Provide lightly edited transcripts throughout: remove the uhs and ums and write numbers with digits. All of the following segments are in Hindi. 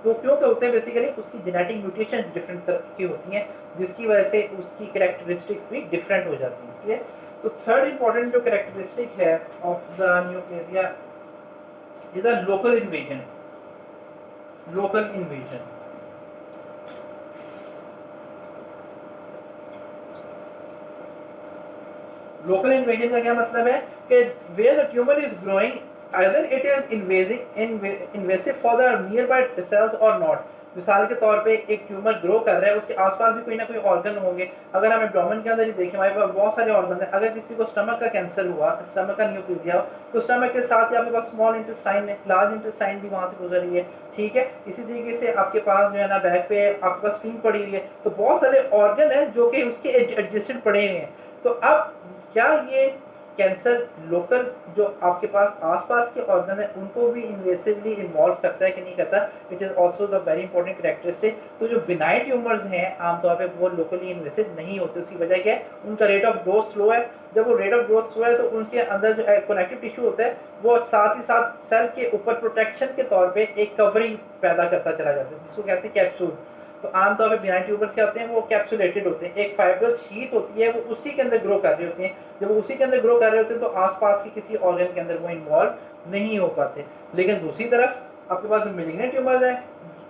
तो क्यों क्या होते हैं, बेसिकली उसकी जेनेटिक म्यूटेशन डिफरेंट तरह की होती हैं, जिसकी वजह से उसकी कैरेक्टरिस्टिक्स भी डिफरेंट हो जाती हैं। ठीक है, तो थर्ड इंपॉर्टेंट जो कैरेक्टरिस्टिक है of the neoplasia is the local invasion. Local invasion, local invasion का क्या मतलब है कि where the tumour is growing either it is invasive for the nearby cells or not। मिसाल के तौर पे एक ट्यूमर ग्रो कर रहा है, उसके आसपास भी कोई ना कोई ऑर्गन होंगे। अगर हम एब्डोमेन के अंदर ही देखें, हमारे पास बहुत सारे ऑर्गन हैं। अगर किसी को स्टमक का कैंसर हुआ, स्टमक का न्यूक्लिया हो, तो स्टमक के साथ ही आपके पास स्मॉल इंटेस्टाइन है, लार्ज इंटेस्टाइन भी वहाँ से गुजर रही है। ठीक है, इसी तरीके से आपके पास जो है ना बैक पे आपके पास स्प्लीन पड़ी हुई है, तो बहुत सारे ऑर्गन हैं जो कि उसके एडजस्टेड पड़े हुए हैं। तो अब क्या ये कैंसर लोकल जो आपके पास आसपास के ऑर्गन है उनको भी इन्वेसिवली इन्वॉल्व करता है कि नहीं करता? It is also the very important characteristic. तो जो बिनाइन ट्यूमर्स हैं आमतौर पे वो लोकली इन्वेसिव नहीं होते। उसकी वजह क्या है? उनका रेट ऑफ ग्रोथ स्लो है। जब वो रेट ऑफ ग्रोथ स्लो है तो उनके अंदर जो कनेक्टिव टिश्यू होता है वो साथ ही साथ सेल के ऊपर प्रोटेक्शन के तौर पर एक कवरिंग पैदा करता चला जाता है, जिसको कहते हैं कैप्सूल। तो आमतौर पे बिनाइन ट्यूबर्स क्या होते हैं, वो कैप्सुलेटेड होते हैं। एक फाइब्रस शीट होती है, वो उसी के अंदर ग्रो कर रही होती हैं। जब वो उसी के अंदर ग्रो कर रहे होते हैं तो आसपास के किसी ऑर्गन के अंदर वो इन्वॉल्व नहीं हो पाते। लेकिन दूसरी तरफ आपके पास जो मेलिग्नेंट ट्यूमर्स हैं,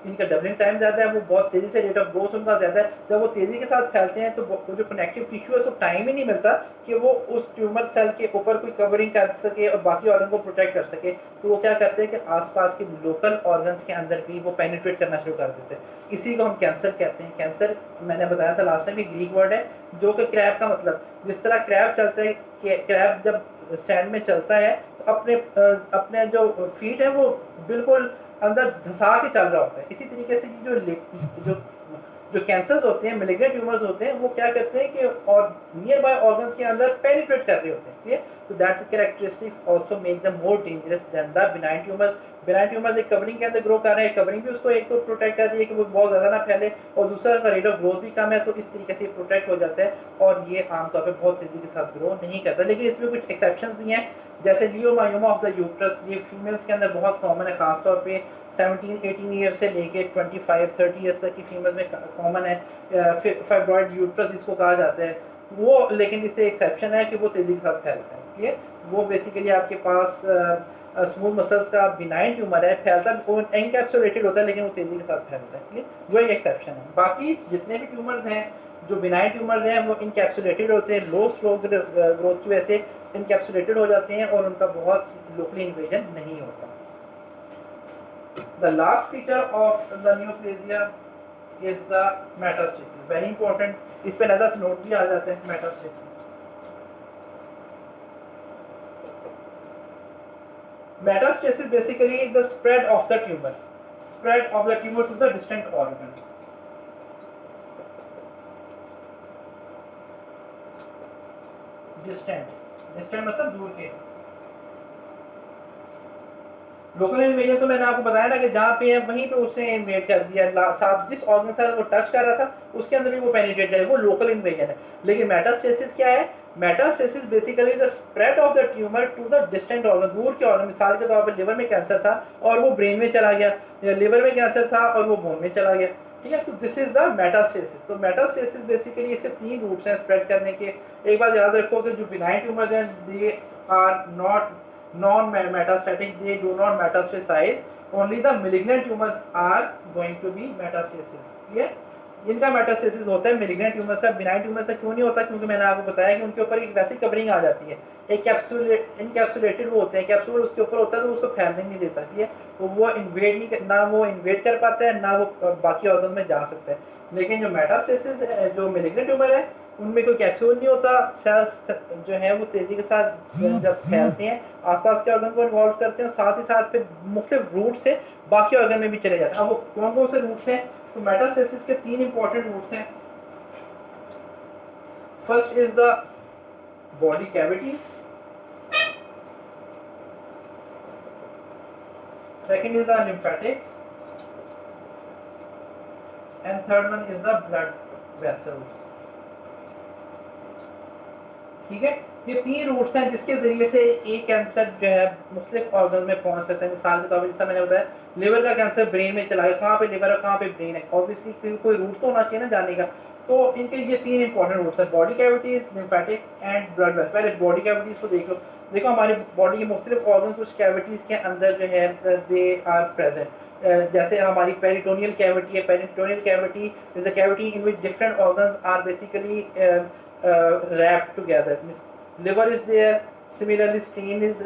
इनका डबलिंग टाइम ज़्यादा है, वो बहुत तेज़ी से रेट ऑफ ग्रोथ उनका ज़्यादा है। जब वो तेज़ी के साथ फैलते हैं तो वो जो कनेक्टिव टिश्यू है उसको टाइम ही नहीं मिलता कि वो उस ट्यूमर सेल के ऊपर कोई कवरिंग कर सके और बाकी ऑर्गन को प्रोटेक्ट कर सके। तो वो क्या करते हैं कि आसपास के लोकल ऑर्गन्स के अंदर भी वो पेनिट्रेट करना शुरू कर देते हैं। इसी को हम कैंसर कहते हैं। कैंसर मैंने बताया था लास्ट टाइम कि ग्रीक वर्ड है जो कि क्रैब का मतलब, जिस तरह क्रैब चलता है, क्रैब जब सैंड में चलता है तो अपने जो फीट है वो बिल्कुल अंदर धंसा के चल रहा होता है। इसी तरीके से जो जो कैंसर्स होते हैं, मेलिग्नेंट ट्यूमर्स होते हैं, वो क्या करते हैं कि और नियर बाय ऑर्गन्स के अंदर पेनिट्रेट कर रहे होते हैं। ठीक है, तो that characteristics also make the more dangerous than the benign tumour. Benign tumour एक कवरिंग के अंदर ग्रो कर रहे हैं, कवरिंग भी उसको एक तो प्रोटेक्ट कर रही है कि वो बहुत ज़्यादा ना फैले, और दूसरा का रेट ऑफ ग्रोथ भी कम है, तो इस तरीके से प्रोटेक्ट हो जाता है और ये आमतौर पर बहुत तेज़ी के साथ ग्रो नहीं करता। लेकिन इसमें कुछ एक्सेप्शंस भी हैं, जैसे लियोमायोमा ऑफ द यूट्रस। ये फीमेल्स के अंदर बहुत कॉमन है, ख़ासतौर पे 17-18 ईयर से लेके 25-30 ईयर्स तक की फीमेल्स में कॉमन है। फाइब्रॉइड यूट्रस जिसको कहा जाता है वो, लेकिन इससे एक्सेप्शन है कि वो तेज़ी के साथ फैलता है। ठीक है, वो बेसिकली आपके पास स्मूथ मसल्स का बिनाइन ट्यूमर है, फैलता वो एनकैप्सुलेटेड होता है लेकिन वो तेज़ी के साथ फैलता है। ठीक है, वो एक एक्सेप्शन है। बाकी जितने भी ट्यूमर्स हैं जो बिनाइन ट्यूमर्स हैं वो इनकैप्सुलेटेड होते हैं, लो स्लो ग्रोथ की वजह से इनकैप्सुलेटेड हो जाते हैं और उनका बहुत लोकली इन्वेजन नहीं होता। The last feature of the neoplasia is the metastasis. Very important, इस पे अलग से नोट भी आ जाते हैं। Metastasis, metastasis basically is the spread of the tumour, spread of the tumour to the distant organ. Distant, distant मतलब दूर के। लोकल इन्वेजन तो मैंने आपको बताया ना कि जहाँ पे है वहीं पे उसने इन्वेड कर दिया, साथ जिस ऑर्गन से वो टच कर रहा था उसके अंदर भी वो पेनिट्रेट करे, वो लोकल इन्वेजन है। लेकिन मेटास्टेसिस क्या है? Metastasis basically the spread of the tumour to the distant organ, दूर के ऑर्गन। मिसाल के तौर पर लिवर में कैंसर था और वो ब्रेन में चला गया, या लिवर में कैंसर था और वो बोन में चला गया। ठीक है, तो दिस इज द मेटास्टेसिस। तो मेटास्टेसिस बेसिकली इसके 3 रूट्स हैं स्प्रेड करने के। एक बात याद रखो कि जो बिनाइन ट्यूमर्स हैं they are not non-metastatic, they do not metastasize, only the malignant tumors are going to be metastasis। clear? इनका मेटास्टेसिस होता है malignant tumors का, बिनाइन ट्यूमर से क्यों नहीं होता? क्योंकि मैंने आपको बताया कि उनके ऊपर एक वैसी कवरिंग आ जाती है, एक इनकैप्सुलेटेड वो होते हैं, कैप्सूल उसके ऊपर होता है तो उसको फैलने नहीं देता। ठीक है, तो वो इन्वेड नहीं, ना वो इन्वेड कर पाता है ना वो बाकी ऑर्गन में जा सकता है। लेकिन जो मेटास्टेसिस जो malignant ट्यूमर है उनमें कोई कैप्सूल नहीं होता, सेल्स जो है वो तेज़ी के साथ जब फैलते हैं आसपास के ऑर्गन को इन्वॉल्व करते हैं, और साथ ही साथ फिर मुख्तलिफ रूट से बाकी ऑर्गन में भी चले जाते हैं। अब वो कौन कौन से रूट्स हैं? तो मेटास्टेसिस के 3 इंपॉर्टेंट रूट्स हैं। First is the body cavities, second is the lymphatics, and third one is the blood vessels. ठीक है, ये 3 रूट्स हैं जिसके जरिए से एक कैंसर जो है मुख्तलिफ ऑर्गन में पहुंच सकते हैं। मिसाल के तौर पर जैसा मैंने बताया लिवर का कैंसर ब्रेन में चला गया, कहाँ पे लिवर है कहाँ पे ब्रेन है, ऑब्वियसली कोई रूट तो होना चाहिए ना जाने का। तो इनके ये 3 इंपॉर्टेंट रूट्स है, body cavities, lymphatics and blood vessels. पहले बॉडी कैविटीज को देख लो। देखो हमारी बॉडी के मुख्तलिफ ऑर्गन कुछ कैविटीज़ के अंदर जो है दे आर प्रेजेंट। जैसे हमारी पेरिटोनियल कैविटी है, peritoneal cavity is a cavity in which different organs are basically wrapped together. Liver is there, similarly spleen is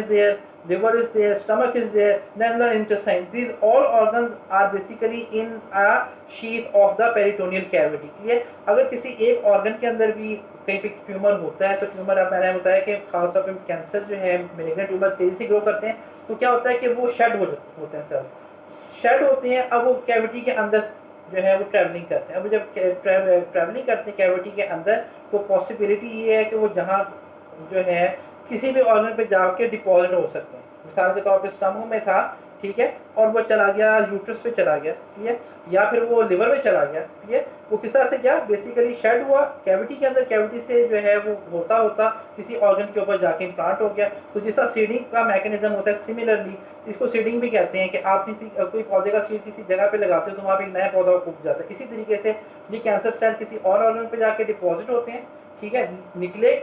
there, liver is there, stomach is there, then the intestine. These all organs are basically in a sheath of the peritoneal cavity. Clear? अगर किसी एक ऑर्गन के अंदर भी कहीं पे ट्यूमर होता है तो ट्यूमर, अब मैंने बताया कि खासतौर पे कैंसर जो है, मेलिग्नेंट ट्यूमर तेज़ी से ग्रो करते हैं, तो क्या होता है कि वो शेड होते हैं, सेल्स शेड होते हैं। अब वो कैविटी के अंदर जो है वो ट्रैवलिंग करते हैं। अब जब ट्रैवलिंग करते हैं कैविटी के अंदर, तो पॉसिबिलिटी ये है कि वो जहाँ जो है किसी भी ऑर्गन पे जाके डिपॉजिट हो सकते हैं। मिसाल के तौर पे स्टमक में था, ठीक है, और वो चला गया यूट्रस पे चला गया, क्लियर, या फिर वो लिवर में चला गया, क्लियर। वो किस तरह से गया, बेसिकली शेड हुआ कैविटी के अंदर, कैविटी से जो है वो होता होता किसी ऑर्गन के ऊपर जाके इम्प्लांट हो गया। तो जिस तरह सीडिंग का मैकेनिज्म होता है, सिमिलरली इसको सीडिंग भी कहते हैं कि आप किसी कोई पौधे का सीड किसी जगह पे लगाते हो तो वहाँ पे एक नया पौधा उग जाता है। इसी तरीके से ये कैंसर सेल किसी और ऑर्गन पे जाके डिपॉजिट होते हैं, ठीक है। निकले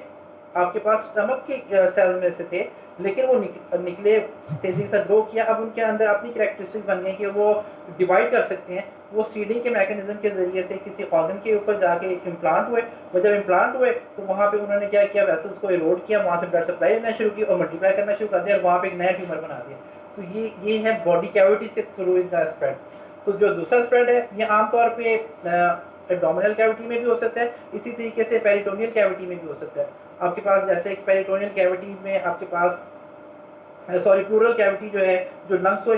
आपके पास स्टमक के सेल में से थे, लेकिन वो निकले तेज़ी से ग्रो किया। अब उनके अंदर अपनी कैरेक्टरिस्टिक बन गई कि वो डिवाइड कर सकते हैं। वो सीडिंग के मैकेनिज्म के ज़रिए से किसी ऑर्गन के ऊपर जाके इम्प्लांट हुए, और जब इम्प्लांट हुए तो वहाँ पे उन्होंने क्या किया, वेसल्स को इरोड किया, वहाँ से ब्लड सप्लाई लेना शुरू की और मल्टीप्लाई करना शुरू कर दिया, और वहाँ पे एक नया ट्यूमर बना दिया। तो ये है बॉडी कैविटीज़ के थ्रू इनका स्प्रेड। तो जो दूसरा स्प्रेड है ये आमतौर पर एब्डोमिनल कैविटी में भी हो सकता है, इसी तरीके से पेरिटोनियल कैविटी में भी हो सकता है। आपके पास जैसे एक पेरिटोनियल कैविटी में आपके पास प्लूरल कैविटी जो है, जो लंग्स को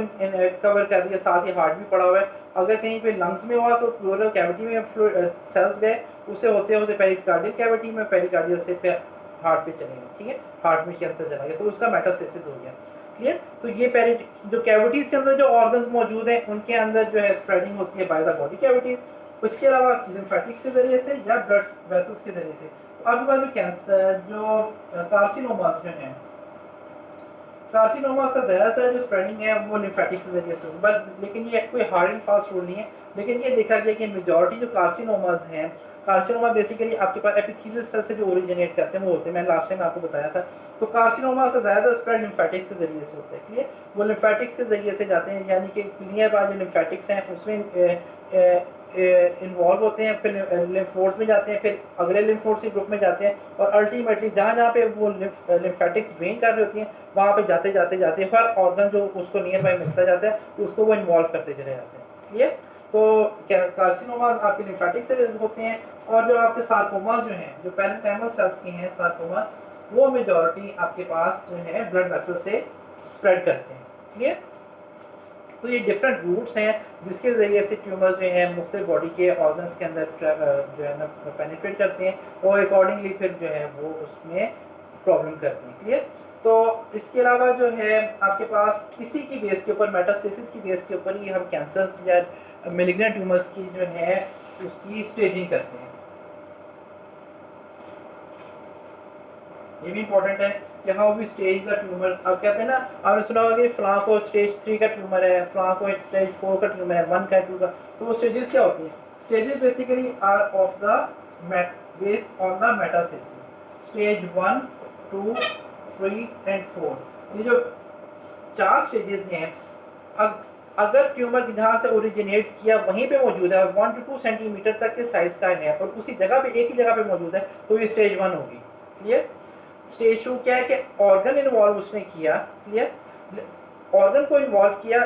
कवर कर रही है, साथ ही हार्ट भी पड़ा हुआ है। अगर कहीं पे लंग्स में हुआ तो प्लूरल कैविटी में सेल्स गए, उससे होते होते पेरिकार्डियल कैविटी में, पेरिकार्डियल से फिर हार्ट पे चले गए, ठीक है, हार्ट में कैंसर चला गया, तो उसका मेटास्टेसिस हो गया, क्लियर। तो ये जो कैविटीज़ के अंदर जो ऑर्गन्स मौजूद हैं उनके अंदर जो है स्प्रेडिंग होती है बाय द बॉडी कैविटीज़, उसके अलावा लिम्फेटिक्स के ज़रिए से या ब्लड वेसल्स के ज़रिए से। तो आपके पास जो कैंसर जो कार्सिनोमास जो हैं, कार्सिनोमा का ज़्यादातर जो स्प्रेडिंग है वो लिम्फेटिक्स के जरिए से, बट लेकिन ये कोई हार्ड एंड फास्ट रूल नहीं है। लेकिन ये देखा गया कि मेजॉरिटी जो कार्सिनोमास हैं, कार्सिनोमा बेसिकली आपके पास एपिथेलियल सेल से जो ओरिजिनेट करते हैं वो होते हैं, मैंने लास्ट टाइम आपको बताया था। तो कार्सिनोमा का ज़्यादा स्प्रेड लिम्फेटिक्स के ज़रिए से होता है, क्लियर। वो लिम्फेटिक्स के ज़रिए से जाते हैं, यानी कि नियर बाय जो लिम्फेटिक्स हैं उसमें इन्वॉल्व होते हैं, फिर लिम्फ नोड्स में जाते हैं, फिर अगले लिम्फ नोड्स के ग्रुप में जाते हैं, और अल्टीमेटली जहाँ जहाँ पे वो लिम्फेटिक्स ड्रेन कर रही होती हैं वहाँ पे जाते जाते जाते हर ऑर्गन जो उसको नियर बाय मिलता जाता है उसको वो इन्वॉल्व करते चले जाते हैं, क्लियर। तो कार्सिनोमा आपके लिम्फेटिक्स से होते हैं, और जो आपके सार्कोमास जो हैं, जो पेरेन्काइमल सेल्स के हैं सार्कोमास, वो मेजॉरिटी आपके पास जो है ब्लड वेसल से स्प्रेड करते हैं, क्लियर। तो ये डिफरेंट रूट्स हैं जिसके ज़रिए से ट्यूमर जो है मुख्तलिफ बॉडी के ऑर्गन्स के अंदर जो है ना पेनिट्रेट करते हैं, और अकॉर्डिंगली फिर जो है वो उसमें प्रॉब्लम करते हैं, क्लियर। तो इसके अलावा जो है आपके पास इसी की बेस के ऊपर, मेटास्टेसिस की बेस के ऊपर ही हम कैंसर्स या मेलिग्नेंट ट्यूमर्स की जो है उसकी स्टेजिंग करते हैं। ये भी इंपॉर्टेंट है कि how we stage the tumour. अब कहते हैं ना, आपने सुना होगा कि फलां को स्टेज 3 का ट्यूमर है, फलां को स्टेज 4 का ट्यूमर है, 1 का 2 का। तो वो स्टेजेस क्या होती हैं? Stages basically are of the based on the metastasis. Stage 1, 2, 3 and 4, ये जो 4 स्टेजेस हैं, अगर ट्यूमर जहाँ से ओरिजिनेट किया वहीं पे मौजूद है और 1 to 2 सेंटीमीटर तक के साइज़ का है और उसी जगह पे, एक ही जगह पे मौजूद है, तो ये स्टेज 1 होगी, क्लियर। स्टेज 2 क्या है कि ऑर्गन इन्वॉल्व उसने किया, क्लियर, ऑर्गन को इन्वॉल्व किया,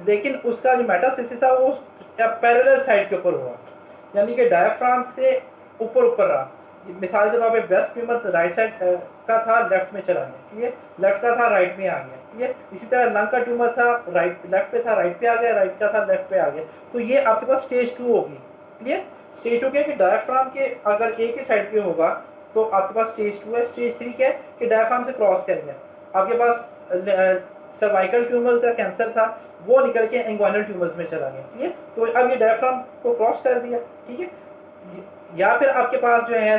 लेकिन उसका जो मेटास्टेसिस था वो पैरेलल साइड के ऊपर हुआ, यानी कि डायफ्राम से ऊपर रहा। मिसाल के तौर पे ब्रेस्ट ट्यूमर राइट साइड का था, लेफ्ट में चला गया, क्लियर, लेफ्ट का था राइट में आ गया, क्लियर। इसी तरह लंग का ट्यूमर था, लेफ्ट पे था राइट पे आ गया, राइट का था लेफ्ट पे आ गया। तो ये आपके पास स्टेज 2 होगी, क्लियर। स्टेज 2 क्या है कि डायफ्राम के अगर एक ही साइड पे होगा तो आपके पास स्टेज 2 है। स्टेज 3 क्या है कि डायफ्राम से क्रॉस कर गया, आपके पास सर्वाइकल ट्यूमर्स का कैंसर था, वो निकल के इंग्वाइनल ट्यूमर्स में चला गया, क्लियर। तो अब ये डायफ्राम को क्रॉस कर दिया, ठीक है। या फिर आपके पास जो है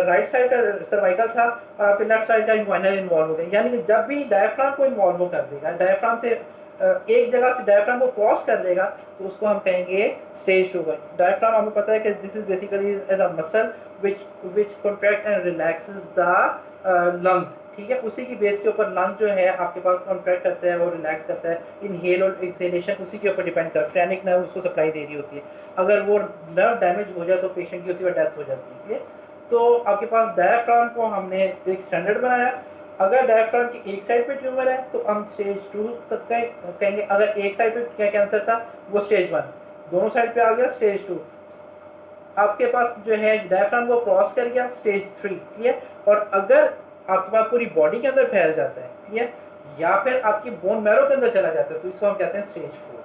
राइट साइड का सर्वाइकल था और आपके लेफ्ट साइड का इंग्वाइनल इन्वॉल्व हो गया, यानी कि जब भी डायफ्राम को इन्वॉल्व कर देगा, डायफ्राम से एक जगह से डायफ्राम को क्रॉस कर देगा तो उसको हम कहेंगे स्टेज 2 का। डायफ्राम हमें पता है कि this is basically as a muscle which contract and relaxes the lung, ठीक है। उसी की बेस के ऊपर लंग जो है आपके पास कॉन्ट्रैक्ट करता है और रिलैक्स करता है। इनहेल और एक्सहेलेशन उसी के ऊपर डिपेंड कर, फ्रेनिक नर्व उसको सप्लाई दे रही होती है। अगर वो नर्व डैमेज हो जाए तो पेशेंट की उसी पर डेथ हो जाती है, ठीक है। तो आपके पास डायफ्राम को हमने एक स्टैंडर्ड बनाया। अगर डायफ्राम की एक साइड पे ट्यूमर है तो हम स्टेज 2 तक कहेंगे। अगर एक साइड पे क्या कैंसर था वो स्टेज 1, दोनों साइड पे आ गया स्टेज 2। आपके पास जो है डायफ्राम को क्रॉस कर गया स्टेज 3, क्लियर। और अगर आपके पास पूरी बॉडी के अंदर फैल जाता है, क्लियर, या फिर आपकी बोन मैरो के अंदर चला जाता है तो इसको हम कहते हैं स्टेज 4,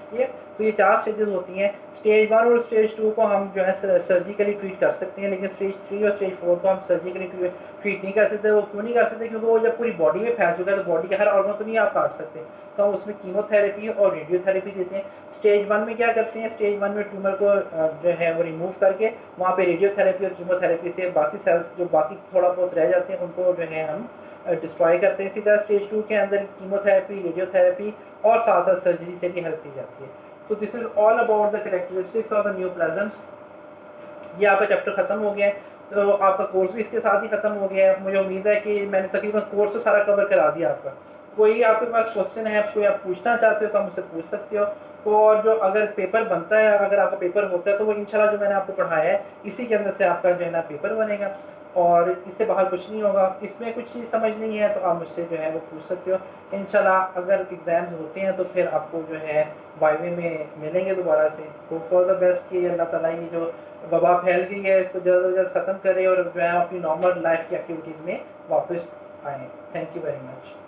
ठीक है। तो ये 4 स्टेजेस होती हैं। स्टेज 1 और स्टेज 2 को हम जो है सर्जिकली ट्रीट कर सकते हैं, लेकिन स्टेज 3 और स्टेज 4 को हम सर्जिकली ट्रीट नहीं कर सकते। वो क्यों नहीं कर सकते? क्योंकि वो जब पूरी बॉडी में फैल चुका है तो बॉडी के हर ऑर्गन तो नहीं आप काट सकते, तो हम उसमें कीमोथेरेपी और रेडियोथेरेपी देते हैं। स्टेज 1 में क्या करते हैं? स्टेज 1 में ट्यूमर को जो है वो रिमूव करके वहाँ पे रेडियोथेरेपी और कीमोथेरेपी से बाकी सेल्स जो बाकी थोड़ा बहुत रह जाते हैं उनको जो है हम डिस्ट्रॉय करते हैं। इसी तरह स्टेज 2 के अंदर कीमोथेरेपी, रेडियोथेरेपी और साथ साथ सर्जरी से भी हेल्प की जाती है। तो this is all about the characteristics of the neoplasms. ये आपका चैप्टर ख़त्म हो गया है, तो आपका कोर्स भी इसके साथ ही ख़त्म हो गया है। मुझे उम्मीद है कि मैंने तकरीबन कोर्स तो सारा कवर करा दिया आपका। कोई आपके पास क्वेश्चन है, कोई आप पूछना चाहते हो तो आप मुझसे पूछ सकते हो। तो और जो अगर पेपर बनता है, अगर आपका पेपर होता है तो वो इंशाल्लाह जो मैंने आपको पढ़ाया है इसी के अंदर से आपका जो है ना पेपर बनेगा और इससे बाहर कुछ नहीं होगा। इसमें कुछ चीज़ समझ नहीं है तो आप मुझसे जो है वो पूछ सकते हो। इंशाल्लाह अगर एग्ज़ाम्स होते हैं तो फिर आपको जो है वाइवे में मिलेंगे दोबारा से। होप फॉर द बेस्ट कि अल्लाह ताला ये जो वबा फैल गई है इसको जल्द से जल्द ख़त्म करे और जो है अपनी नॉर्मल लाइफ की एक्टिविटीज़ में वापस आएँ। Thank you very much.